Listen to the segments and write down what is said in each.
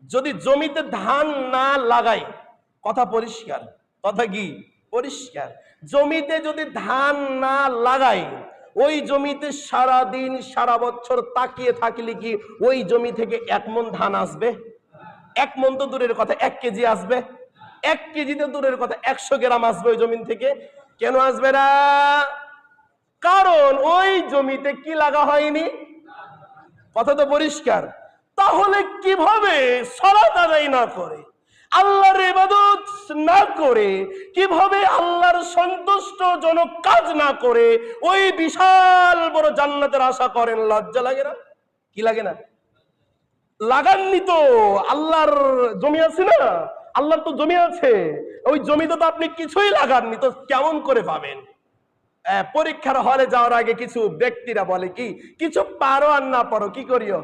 যদি জমিতে ধান না লাগাই, কথা পরিষ্কার, কথা কি পরিষ্কার, জমিতে যদি ধান না লাগাই, ওই জমিতে সারা দিন সারা বছর তাকিয়ে থাকলে কি ওই জমি থেকে 1 মণ ধান আসবে? 1 মণ তো দূরের কথা, 1 কেজি আসবে? 1 কেজিতে দূরের কথা, 100 গ্রাম আসবে ওই জমিন থেকে? কেন আসবে না? কারণ ওই জমিতে কি লাগা হয়নি, কথা তো পরিষ্কার। তাহলে কিভাবে সালাত আদায় না করে, আল্লাহর ইবাদত না করে, কিভাবে আল্লাহর সন্তুষ্টজনক কাজ না করে ওই বিশাল বড় জান্নাতের আশা করেন? লজ্জা লাগে না? কি লাগে না? লাগাননি তো, আল্লাহর জমি আছে না, আল্লাহর তো জমি আছে, ওই জমিতে তো আপনি কিছুই লাগাননি, তো কেমন করে পাবেন? পরীক্ষার হলে যাওয়ার আগে কিছু ব্যক্তিরা বলে কি, কিছু পারো আর না পারো কি করিও,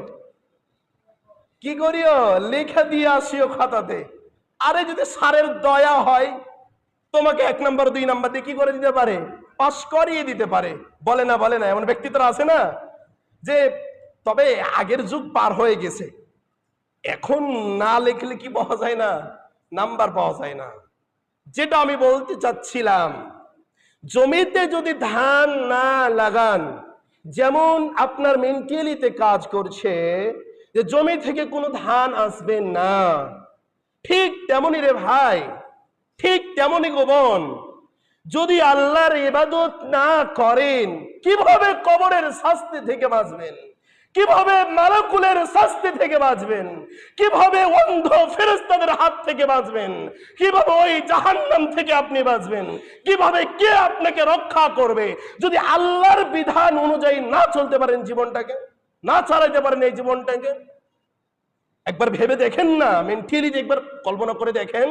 কি করিও, লেখা দিয়ে আসিও খাতাতে। আরে যদি স্যারের দয়া হয়, তোমাকে 1 নাম্বার 2 নাম্বার দিয়ে কি করে দিতে পারে, পাস করিয়ে দিতে পারে। বলে না, বলে না, এমন ব্যক্তি তো আছে না? যে তবে আগের যুগ পার হয়ে গেছে, এখন না লিখলে কি পাওয়া যায় না, নাম্বার পাওয়া যায় না। যেটা আমি বলতে চাচ্ছিলাম, জমিতে যদি ধান না লাগান, যেমন আপনার মেন্টালিতে কাজ করছে যে জমি থেকে কোনো ধান আসবে না, ঠিক তেমনি রে ভাই, ঠিক তেমনি গো বোন, যদি আল্লাহর ইবাদত না করেন, কিভাবে কবরের শাস্তি থেকে বাঁচবেন? কিভাবে মালাকুলের শাস্তি থেকে বাঁচবেন? কিভাবে অন্ধ ফেরেশতাদের হাত থেকে বাঁচবেন? কিভাবে ওই জাহান্নাম থেকে আপনি বাঁচবেন? কিভাবে কে আপনাকে রক্ষা করবে যদি আল্লাহর বিধান অনুযায়ী না চলতে পারেন, জীবনটাকে না চালাতে পারেন এই জীবনটাকে? একবার ভেবে দেখেন না, মেন্টালি একবার কল্পনা করে দেখেন